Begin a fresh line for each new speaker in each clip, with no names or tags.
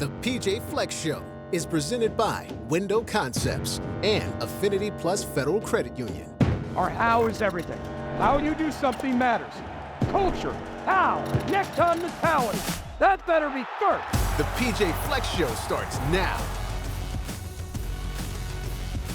The PJ Fleck Show is presented by Window Concepts and Affinity Plus Federal Credit Union.
Our how is everything. How you do something matters. Culture, how, next on mentality. That better be first.
The PJ Fleck Show starts now.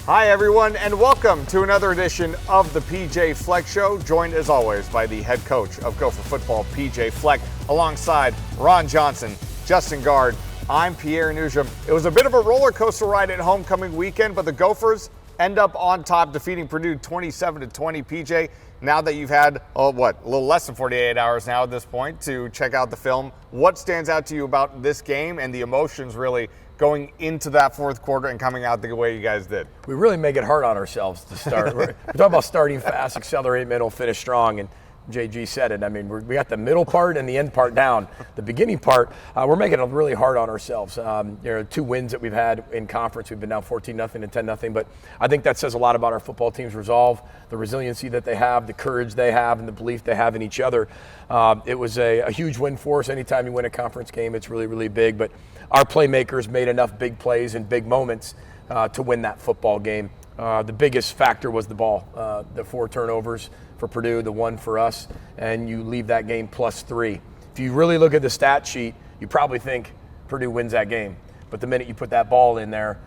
Hi everyone, and welcome to another edition of the PJ Fleck Show, joined as always by the head coach of Gopher football, PJ Fleck, alongside Ron Johnson, Justin Gaard. I'm Pierre Noujaim. It was a bit of a roller coaster ride at homecoming weekend, but the Gophers end up on top, defeating Purdue 27-20. PJ, now that you've had, a little less than 48 hours now at this point to check out the film, what stands out to you about this game and the emotions really going into that fourth quarter and coming out the way you guys did?
We really make it hard on ourselves to start. We're talking about starting fast, accelerate middle, finish strong, and JG said it. I mean, we got the middle part and the end part down. The beginning part, we're making it really hard on ourselves. There are two wins that we've had in conference. We've been down 14-0 and 10-0, but I think that says a lot about our football team's resolve, the resiliency that they have, the courage they have, and the belief they have in each other. It was a huge win for us. Anytime you win a conference game, it's really, really big, but our playmakers made enough big plays and big moments to win that football game. The biggest factor was the ball, the 4 turnovers for Purdue, the 1 for us, and you leave that game +3. If you really look at the stat sheet, you probably think Purdue wins that game. But the minute you put that ball in there,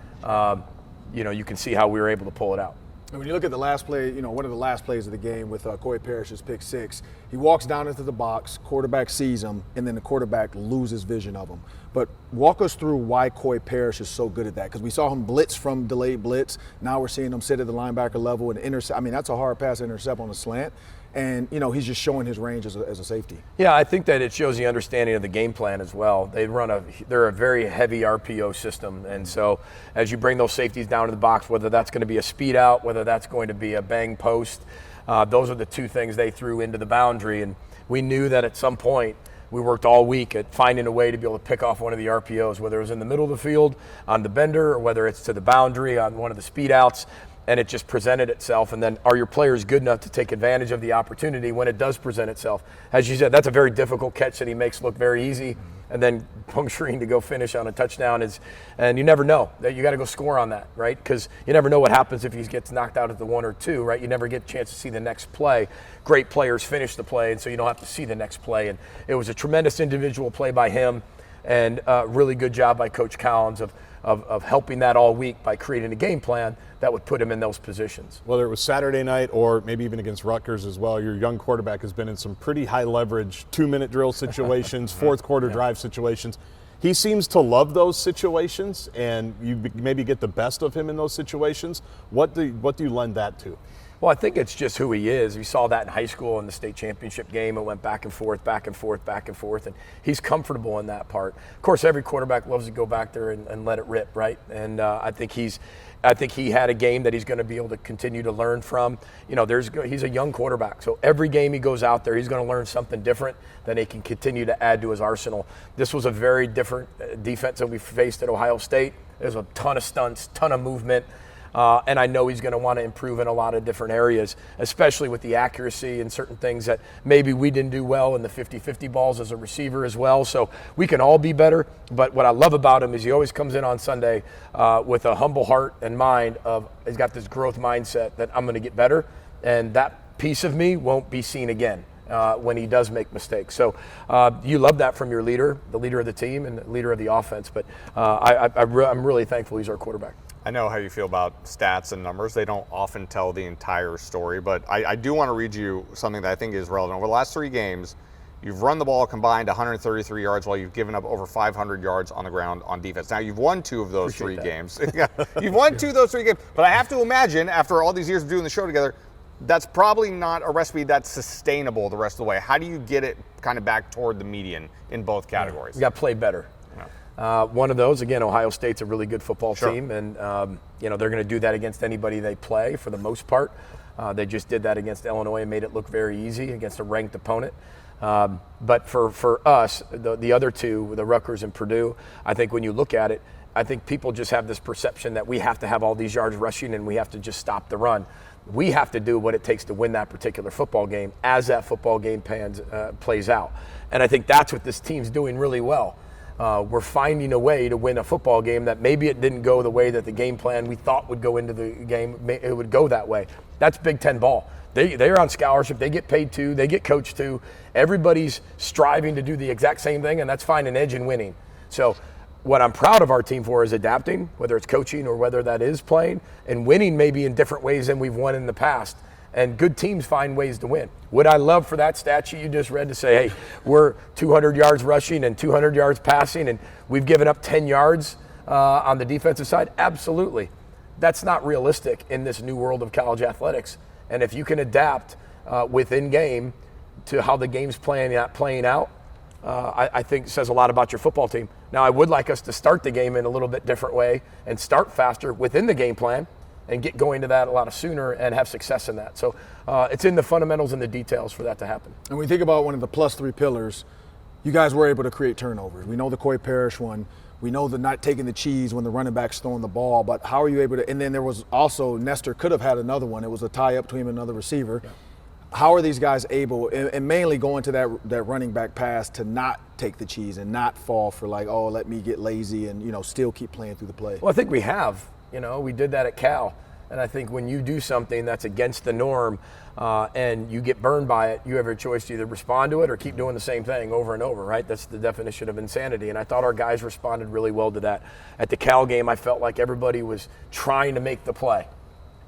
you can see how we were able to pull it out.
And when you look at the last play, one of the last plays of the game with Corey Parrish's pick 6, he walks down into the box, quarterback sees him, and then the quarterback loses vision of him. But walk us through why Corey Parrish is so good at that, because we saw him blitz from delayed blitz. Now we're seeing him sit at the linebacker level and intercept. I mean, that's a hard pass to intercept on a slant. And, he's just showing his range as a safety. Yeah,
I think that it shows the understanding of the game plan as well. They're a very heavy RPO system. And so as you bring those safeties down to the box, whether that's going to be a speed out, whether that's going to be a bang post, those are the two things they threw into the boundary. And we knew that at some point we worked all week at finding a way to be able to pick off one of the RPOs, whether it was in the middle of the field on the bender or whether it's to the boundary on one of the speed outs. And it just presented itself. And then are your players good enough to take advantage of the opportunity when it does present itself? As you said, that's a very difficult catch that he makes look very easy. And then puncturing to go finish on a touchdown and you never know. You got to go score on that, right? Because you never know what happens if he gets knocked out at the 1 or 2, right? You never get a chance to see the next play. Great players finish the play, and so you don't have to see the next play. And it was a tremendous individual play by him, and a really good job by Coach Collins of helping that all week by creating a game plan that would put him in those positions.
Whether it was Saturday night or maybe even against Rutgers as well, your young quarterback has been in some pretty high leverage 2-minute drill situations, fourth quarter drive situations. He seems to love those situations, and you maybe get the best of him in those situations. What do you lend that to?
Well, I think it's just who he is. We saw that in high school in the state championship game. It went back and forth, back and forth, back and forth, and he's comfortable in that part. Of course, every quarterback loves to go back there and let it rip, right? And I think he had a game that he's going to be able to continue to learn from. He's a young quarterback, so every game he goes out there, he's going to learn something different that he can continue to add to his arsenal. This was a very different defense that we faced at Ohio State. There's a ton of stunts, ton of movement. And I know he's going to want to improve in a lot of different areas, especially with the accuracy and certain things that maybe we didn't do well in the 50-50 balls as a receiver as well. So we can all be better. But what I love about him is he always comes in on Sunday with a humble heart and mind of he's got this growth mindset that I'm going to get better. And that piece of me won't be seen again when he does make mistakes. So you love that from your leader, the leader of the team and the leader of the offense. But I'm really thankful he's our quarterback.
I know how you feel about stats and numbers. They don't often tell the entire story, but I do want to read you something that I think is relevant. Over the last 3 games, you've run the ball combined 133 yards while you've given up over 500 yards on the ground on defense. Now, you've won 2 of those 3 games. Yeah, you've won 2 of those 3 games, but I have to imagine after all these years of doing the show together, that's probably not a recipe that's sustainable the rest of the way. How do you get it kind of back toward the median in both categories?
You got to play better. One of those, again, Ohio State's a really good football team, and they're going to do that against anybody they play for the most part. They just did that against Illinois and made it look very easy against a ranked opponent. But for us, the other 2, the Rutgers and Purdue, I think when you look at it, I think people just have this perception that we have to have all these yards rushing and we have to just stop the run. We have to do what it takes to win that particular football game as that football game plays out. And I think that's what this team's doing really well. we're finding a way to win a football game that maybe it didn't go the way that the game plan we thought would go into the game, it would go that way. That's Big Ten ball. They're on scholarship. They get paid too. They get coached too. Everybody's striving to do the exact same thing, and that's find an edge in winning. So what I'm proud of our team for is adapting, whether it's coaching or whether that is playing, and winning maybe in different ways than we've won in the past. And good teams find ways to win. Would I love for that stat sheet you just read to say, hey, we're 200 yards rushing and 200 yards passing, and we've given up 10 yards on the defensive side? Absolutely. That's not realistic in this new world of college athletics. And if you can adapt within game to how the game's playing out, I think it says a lot about your football team. Now, I would like us to start the game in a little bit different way and start faster within the game plan and get going to that a lot sooner and have success in that. So it's in the fundamentals and the details for that to happen.
And when you think about one of the plus 3 pillars, you guys were able to create turnovers. We know the Coy Parrish one. We know the not taking the cheese when the running back's throwing the ball. But how are you able to – and then there was also – Nestor could have had another one. It was a tie-up between another receiver. Yeah. How are these guys able – and mainly going to that running back pass to not take the cheese and not fall for like, oh, let me get lazy and, still keep playing through the play?
Well, I think we have. We did that at Cal. And I think when you do something that's against the norm and you get burned by it, you have a choice to either respond to it or keep doing the same thing over and over, right? That's the definition of insanity. And I thought our guys responded really well to that. At the Cal game, I felt like everybody was trying to make the play.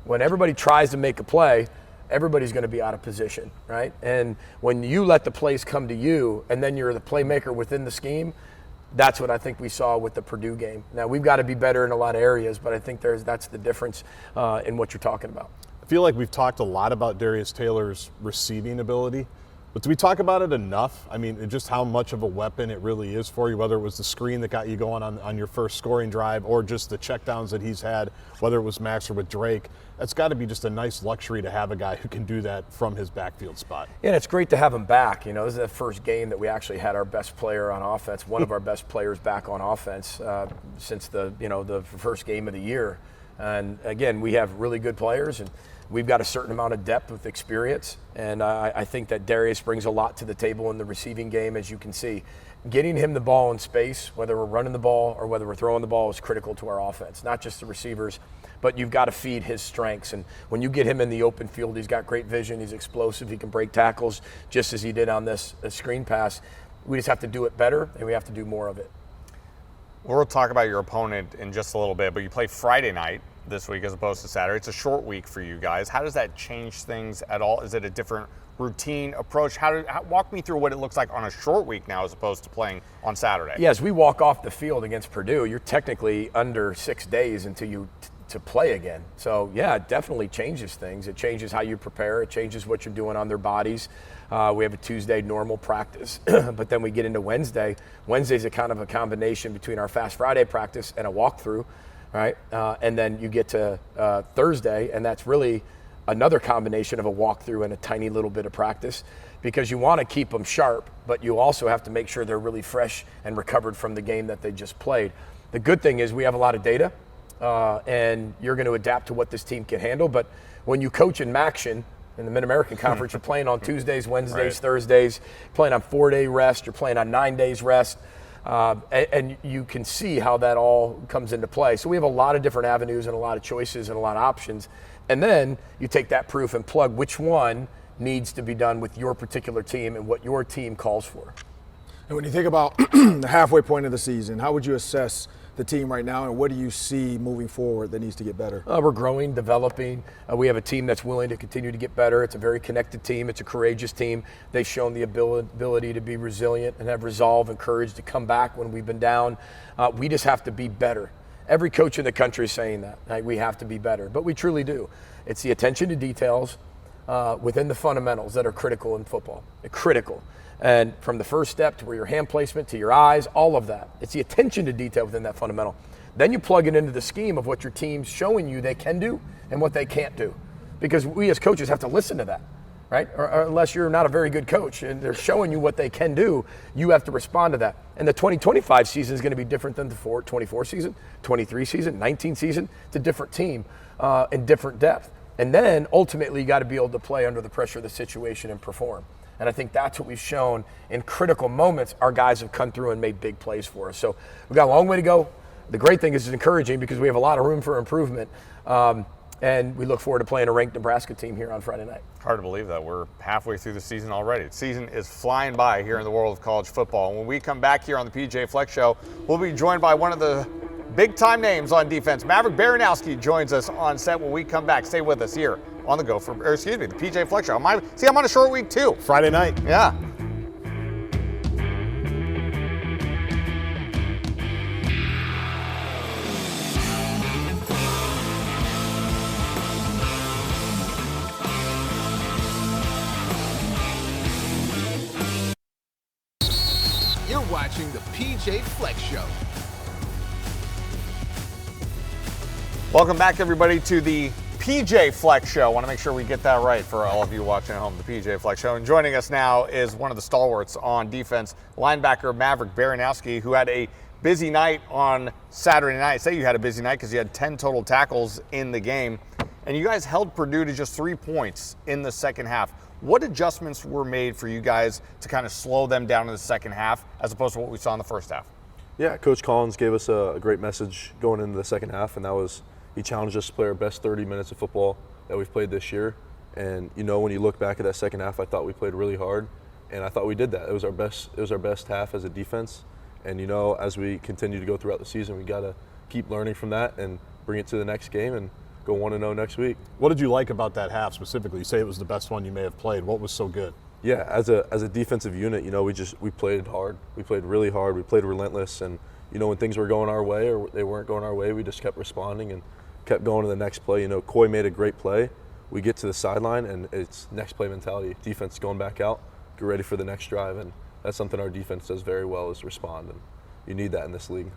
When everybody tries to make a play, everybody's going to be out of position, right? And when you let the plays come to you and then you're the playmaker within the scheme, that's what I think we saw with the Purdue game. Now, we've got to be better in a lot of areas, but I think that's the difference in what you're talking about.
I feel like we've talked a lot about Darius Taylor's receiving ability, but do we talk about it enough? I mean, just how much of a weapon it really is for you, whether it was the screen that got you going on your first scoring drive or just the checkdowns that he's had, whether it was Max or with Drake. That's got to be just a nice luxury to have a guy who can do that from his backfield spot.
Yeah, and it's great to have him back. This is the first game that we actually had our best player on offense, one of our best players back on offense since the first game of the year. And again, we have really good players, and we've got a certain amount of depth with experience. And I think that Darius brings a lot to the table in the receiving game, as you can see. Getting him the ball in space, whether we're running the ball or whether we're throwing the ball, is critical to our offense, not just the receivers, but you've got to feed his strengths. And when you get him in the open field, he's got great vision, he's explosive, he can break tackles, just as he did on this screen pass. We just have to do it better, and we have to do more of it.
We'll talk about your opponent in just a little bit, but you play Friday night this week as opposed to Saturday. It's a short week for you guys. How does that change things at all? Is it a different routine approach? Walk me through what it looks like on a short week now as opposed to playing on Saturday.
Yeah, as we walk off the field against Purdue, you're technically under 6 days until you to play again. So yeah, it definitely changes things. It changes how you prepare. It changes what you're doing on their bodies. We have a Tuesday normal practice, but then we get into Wednesday. Wednesday's a kind of a combination between our Fast Friday practice and a walkthrough, right? And then you get to Thursday, and that's really another combination of a walkthrough and a tiny little bit of practice, because you want to keep them sharp, but you also have to make sure they're really fresh and recovered from the game that they just played. The good thing is we have a lot of data, and you're going to adapt to what this team can handle. But when you coach in Maction, in the Mid-American Conference, you're playing on Tuesdays, Wednesdays, right, Thursdays, playing on 4-day rest, you're playing on 9 days rest, and you can see how that all comes into play. So we have a lot of different avenues and a lot of choices and a lot of options. And then you take that proof and plug which one needs to be done with your particular team and what your team calls for.
And when you think about the halfway point of the season, how would you assess the team right now, and what do you see moving forward that needs to get better?
We're growing, developing. We have a team that's willing to continue to get better. It's a very connected team. It's a courageous team. They've shown the ability to be resilient and have resolve and courage to come back when we've been down. We just have to be better. Every coach in the country is saying that. Right? We have to be better, but we truly do. It's the attention to details within the fundamentals that are critical in football. Critical. And from the first step to where your hand placement, to your eyes, all of that. It's the attention to detail within that fundamental. Then you plug it into the scheme of what your team's showing you they can do and what they can't do. Because we as coaches have to listen to that, right? Or unless you're not a very good coach and they're showing you what they can do, you have to respond to that. And the 2025 season is going to be different than the 24 season, 23 season, 19 season. It's a different team in different depth. And then ultimately you got to be able to play under the pressure of the situation and perform. And I think that's what we've shown in critical moments. Our guys have come through and made big plays for us. So we've got a long way to go. The great thing is it's encouraging because we have a lot of room for improvement. And we look forward to playing a ranked Nebraska team here on Friday night.
Hard to believe that we're halfway through the season already. The season is flying by here in the world of college football. And when we come back here on the PJ Fleck Show, we'll be joined by one of the big-time names on defense. Maverick Baranowski joins us on set when we come back. Stay with us here on the the PJ Fleck Show. I'm on a short week too.
Friday night.
Yeah.
You're watching the PJ Fleck Show.
Welcome back, everybody, to the PJ Fleck Show. I want to make sure we get that right for all of you watching at home, the PJ Fleck Show. And joining us now is one of the stalwarts on defense, linebacker Maverick Baranowski, who had a busy night on Saturday night. I say you had a busy night because you had 10 total tackles in the game. And you guys held Purdue to just 3 points in the second half. What adjustments were made for you guys to kind of slow them down in the second half as opposed to what we saw in the first half?
Yeah, Coach Collins gave us a great message going into the second half, and that was he challenged us to play our best 30 minutes of football that we've played this year. And when you look back at that second half, I thought we played really hard, and I thought we did that. It was our best half as a defense. And as we continue to go throughout the season, we got to keep learning from that and bring it to the next game and go 1-0 next week.
What did you like about that half specifically? You say it was the best one you may have played. What was so good?
Yeah, as a defensive unit, we played hard. We played really hard. We played relentless, and when things were going our way or they weren't going our way, we just kept responding and kept going to the next play. Coy made a great play. We get to the sideline, and it's next play mentality. Defense going back out, get ready for the next drive, and that's something our defense does very well is respond, and you need that in this league.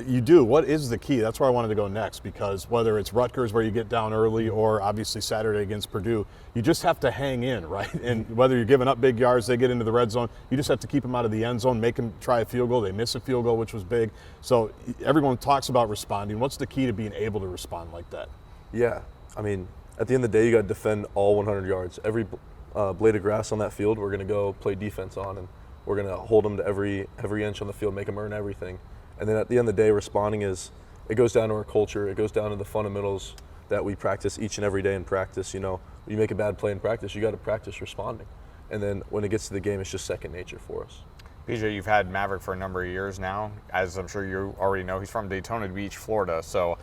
You do. What is the key? That's where I wanted to go next, because whether it's Rutgers where you get down early or obviously Saturday against Purdue, you just have to hang in, right? And whether you're giving up big yards, they get into the red zone, you just have to keep them out of the end zone, make them try a field goal. They miss a field goal, which was big. So everyone talks about responding. What's the key to being able to respond like that?
Yeah, at the end of the day, you got to defend all 100 yards. Every blade of grass on that field, we're going to go play defense on, and we're going to hold them to every inch on the field, make them earn everything. And then at the end of the day, responding it goes down to our culture. It goes down to the fundamentals that we practice each and every day in practice. You make a bad play in practice, you got to practice responding. And then when it gets to the game, it's just second nature for us.
PJ, you've had Maverick for a number of years now. As I'm sure you already know, he's from Daytona Beach, Florida. So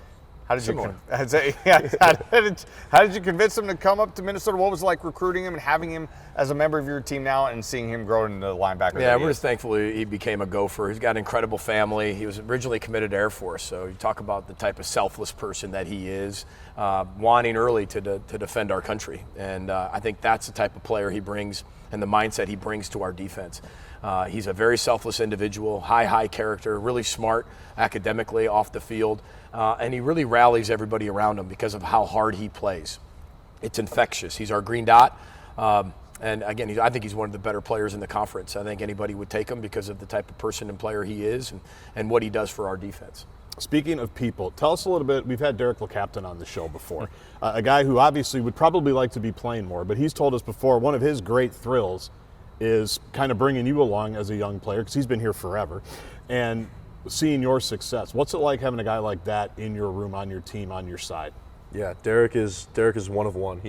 how did you convince him to come up to Minnesota? What was it like recruiting him and having him as a member of your team now and seeing him grow into the linebacker?
Yeah, we're just thankful he became a Gopher. He's got an incredible family. He was originally committed to Air Force, so you talk about the type of selfless person that he is, wanting early to defend our country. And I think that's the type of player he brings and the mindset he brings to our defense. He's a very selfless individual, high character, really smart academically off the field, and he really rallies everybody around him because of how hard he plays. It's infectious. He's our green dot, and again, I think he's one of the better players in the conference. I think anybody would take him because of the type of person and player he is and what he does for our defense.
Speaking of people, tell us a little bit. We've had Derek LeCaptain on the show before, a guy who obviously would probably like to be playing more, but he's told us before one of his great thrills is kind of bringing you along as a young player, because he's been here forever, and seeing your success. What's it like having a guy like that in your room, on your team, on your side?
Yeah, Derek is one of one.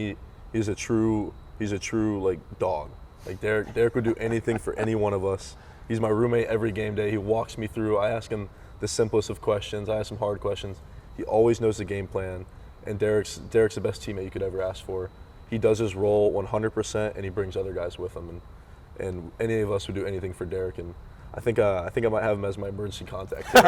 He's a true dog. Like Derek would do anything for any one of us. He's my roommate every game day. He walks me through. I ask him the simplest of questions. I ask him hard questions. He always knows the game plan, and Derek's the best teammate you could ever ask for. He does his role 100%, and he brings other guys with him. And any of us would do anything for Derek, and I think I might have him as my emergency contact.
Well,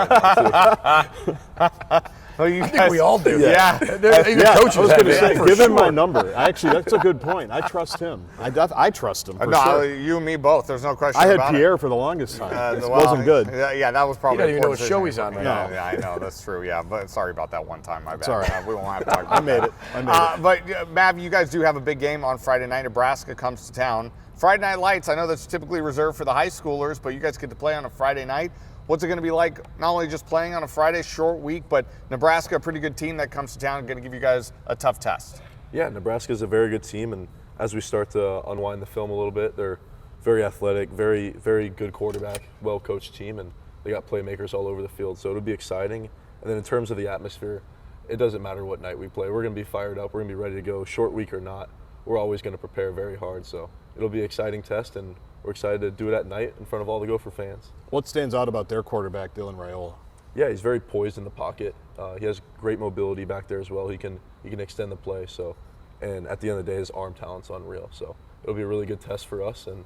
I think we all do.
Yeah.
I was going to say, give him my number. Actually, that's a good point. I trust him. I trust him. For sure.
You and me both. There's no question.
I had
about
Pierre
it.
for the longest time. It wasn't good.
Yeah, that was probably.
You don't even know what show he's on right now.
Yeah, I know that's true. Yeah, but sorry about that one time. My bad.
It's all right.
We won't have to talk about
I made it.
But Mav, you guys do have a big game on Friday night. Nebraska comes to town. Friday Night Lights, I know that's typically reserved for the high schoolers, but you guys get to play on a Friday night. What's it going to be like, not only just playing on a Friday, short week, but Nebraska, a pretty good team that comes to town, going to give you guys a tough test?
Yeah, Nebraska's a very good team, and as we start to unwind the film a little bit, they're very athletic, very, very good quarterback, well-coached team, and they got playmakers all over the field. So it'll be exciting. And then in terms of the atmosphere, it doesn't matter what night we play. We're going to be fired up. We're going to be ready to go, short week or not. We're always going to prepare very hard. So it'll be an exciting test, and we're excited to do it at night in front of all the Gopher fans.
What stands out about their quarterback, Dylan Raiola?
Yeah, he's very poised in the pocket. He has great mobility back there as well. He can extend the play. So, and at the end of the day, his arm talent's unreal. So it'll be a really good test for us, and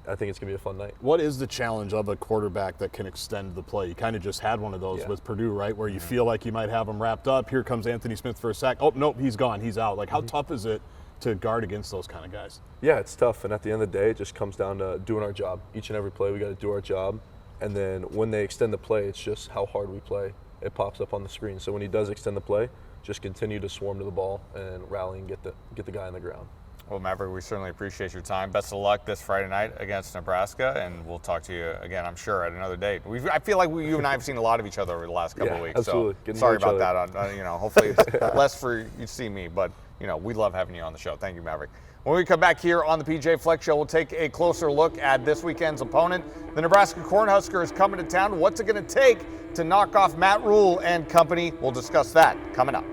I think it's going to be a fun night.
What is the challenge of a quarterback that can extend the play? You kind of just had one of those with Purdue, right, where you feel like you might have him wrapped up. Here comes Anthony Smith for a sack. Oh, nope, he's gone. He's out. Like, how tough is it to guard against those kind of guys?
Yeah, it's tough. And at the end of the day, it just comes down to doing our job. Each and every play, we got to do our job. And then when they extend the play, it's just how hard we play. It pops up on the screen. So when he does extend the play, just continue to swarm to the ball and rally and get the guy on the ground.
Well, Maverick, we certainly appreciate your time. Best of luck this Friday night against Nebraska, and we'll talk to you again, I'm sure, at another date. I feel like you and I have seen a lot of each other over the last couple of weeks.
Absolutely.
So sorry about that. Hopefully it's less for you to see me, but we love having you on the show. Thank you, Maverick. When we come back here on the PJ Fleck Show, we'll take a closer look at this weekend's opponent. The Nebraska Cornhuskers coming to town. What's it going to take to knock off Matt Rhule and company? We'll discuss that coming up.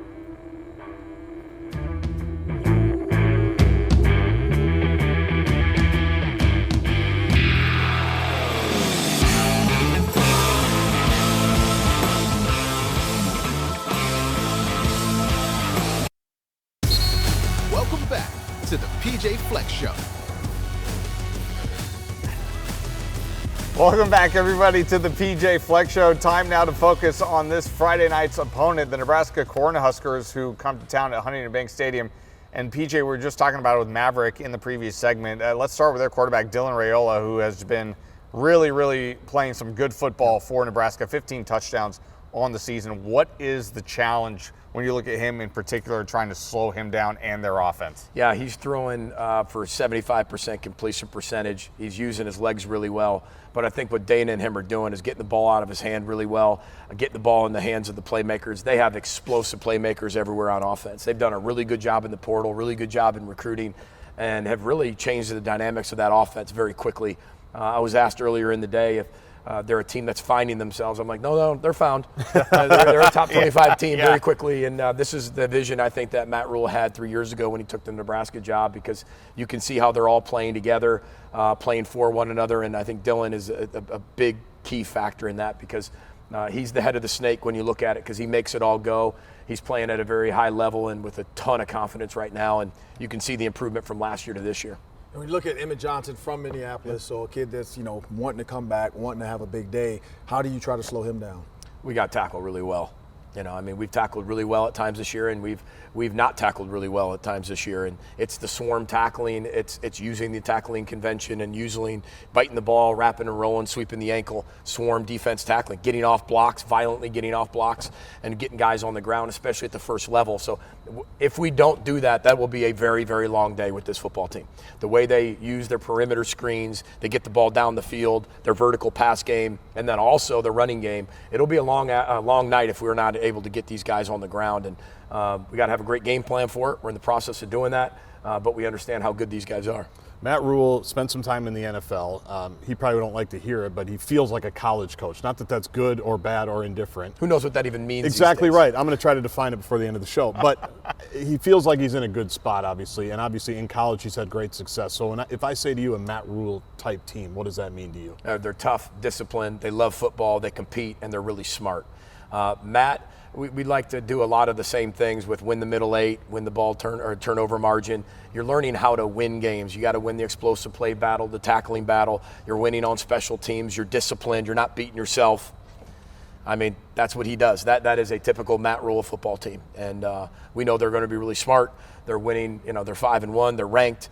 Welcome back to the PJ Fleck Show.
Welcome back, everybody, to the PJ Fleck Show. Time now to focus on this Friday night's opponent, the Nebraska Cornhuskers, who come to town at Huntington Bank Stadium. And PJ, we were just talking about it with Maverick in the previous segment. Let's start with their quarterback, Dylan Raiola, who has been really, really playing some good football for Nebraska, 15 touchdowns on the season. What is the challenge when you look at him in particular, trying to slow him down and their offense?
Yeah, he's throwing for 75% completion percentage. He's using his legs really well. But I think what Dana and him are doing is getting the ball out of his hand really well, getting the ball in the hands of the playmakers. They have explosive playmakers everywhere on offense. They've done a really good job in the portal, really good job in recruiting, and have really changed the dynamics of that offense very quickly. I was asked earlier in the day if they're a team that's finding themselves. I'm like, no, they're found. They're a top 25 team very quickly, and this is the vision I think that Matt Rhule had 3 years ago when he took the Nebraska job, because you can see how they're all playing together, playing for one another, and I think Dylan is a big key factor in that, because he's the head of the snake when you look at it, because he makes it all go. He's playing at a very high level and with a ton of confidence right now, and you can see the improvement from last year to this year.
And when you look at Emmett Johnson from Minneapolis, so a kid that's, wanting to come back, wanting to have a big day, how do you try to slow him down?
We got tackled really well. We've tackled really well at times this year, and we've not tackled really well at times this year. And it's the swarm tackling, it's using the tackling convention and biting the ball, wrapping and rolling, sweeping the ankle, swarm defense tackling, getting off blocks, violently getting off blocks, and getting guys on the ground, especially at the first level. So if we don't do that, that will be a very, very long day with this football team. The way they use their perimeter screens, they get the ball down the field, their vertical pass game, and then also the running game. It'll be a long night if we're not able to get these guys on the ground, and we got to have a great game plan for it. We're in the process of doing that, but we understand how good these guys are.
Matt Rhule spent some time in the NFL. He probably don't like to hear it, but he feels like a college coach. Not that that's good or bad or indifferent.
Who knows what that even means?
Exactly right. I'm going to try to define it before the end of the show. But he feels like he's in a good spot, obviously. And obviously in college he's had great success. So if I say to you a Matt Rhule type team, what does that mean to you?
They're tough, disciplined, they love football, they compete, and they're really smart. Matt, we like to do a lot of the same things with win the middle eight, win the ball turnover margin. You're learning how to win games. You got to win the explosive play battle, the tackling battle. You're winning on special teams. You're disciplined. You're not beating yourself. That's what he does. That is a typical Matt Rhule football team. And we know they're going to be really smart. They're winning. They're 5-1. They're ranked.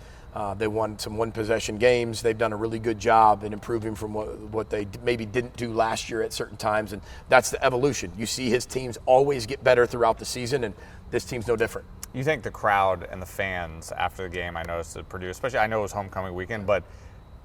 They won some one-possession games. They've done a really good job in improving from what they maybe didn't do last year at certain times, and that's the evolution. You see his teams always get better throughout the season, and this team's no different.
You think the crowd and the fans after the game, I noticed at Purdue, especially I know it was homecoming weekend, but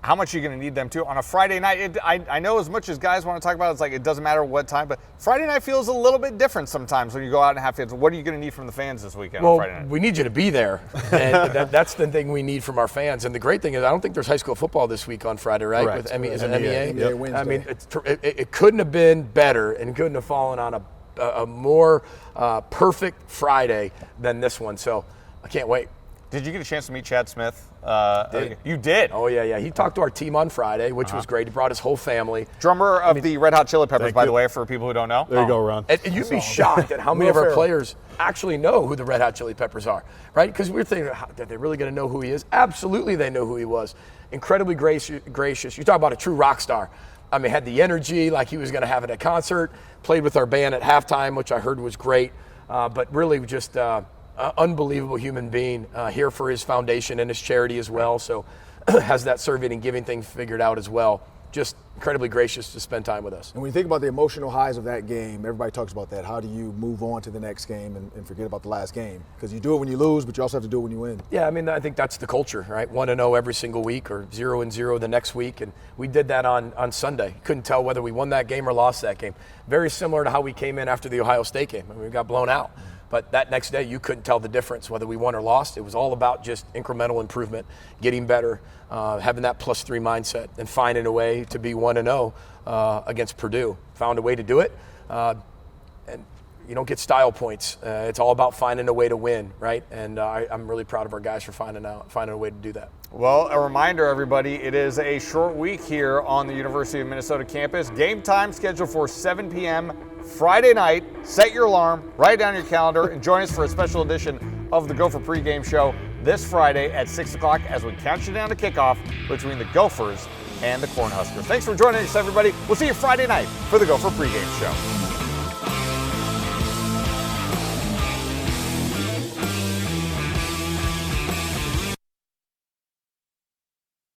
how much are you going to need them to on a Friday night? I know as much as guys want to talk about it's like it doesn't matter what time, but Friday night feels a little bit different sometimes when you go out and have fans. What are you going to need from the fans this weekend on Friday night?
We need you to be there, and that's the thing we need from our fans. And the great thing is I don't think there's high school football this week on Friday, right?
Correct.
Is it MEA?
MEA Wednesday.
I mean, it couldn't have been better and couldn't have fallen on a more perfect Friday than this one. So I can't wait.
Did you get a chance to meet Chad Smith?
Did.
You did?
Oh, yeah. He talked to our team on Friday, which was great. He brought his whole family.
Drummer of the Red Hot Chili Peppers, by the way, for people who don't know.
There you go, Ron.
And you'd be shocked at how many of our players actually know who the Red Hot Chili Peppers are, right? Because we're thinking, are they really going to know who he is? Absolutely they know who he was. Incredibly gracious. You talk about a true rock star. I mean, had the energy like he was going to have at a concert, played with our band at halftime, which I heard was great, but really just unbelievable human being here for his foundation and his charity as well. So has that serving and giving thing figured out as well. Just incredibly gracious to spend time with us.
And when you think about the emotional highs of that game, everybody talks about that. How do you move on to the next game and forget about the last game? Because you do it when you lose, but you also have to do it when you win.
Yeah, I mean, I think that's the culture, right? 1-0 every single week or 0-0 the next week. And we did that on Sunday. Couldn't tell whether we won that game or lost that game. Very similar to how we came in after the Ohio State game. I mean, we got blown out. But that next day, you couldn't tell the difference whether we won or lost. It was all about just incremental improvement, getting better, having that +3 mindset, and finding a way to be 1-0 against Purdue. Found a way to do it, and you don't get style points. It's all about finding a way to win, right? And I'm really proud of our guys for finding a way to do that.
Well, a reminder, everybody, it is a short week here on the University of Minnesota campus. Game time scheduled for 7 p.m. Friday night. Set your alarm, write it down your calendar, and join us for a special edition of the Gopher pregame show this Friday at 6 o'clock as we count you down to kickoff between the Gophers and the Cornhuskers. Thanks for joining us, everybody. We'll see you Friday night for the Gopher pregame show.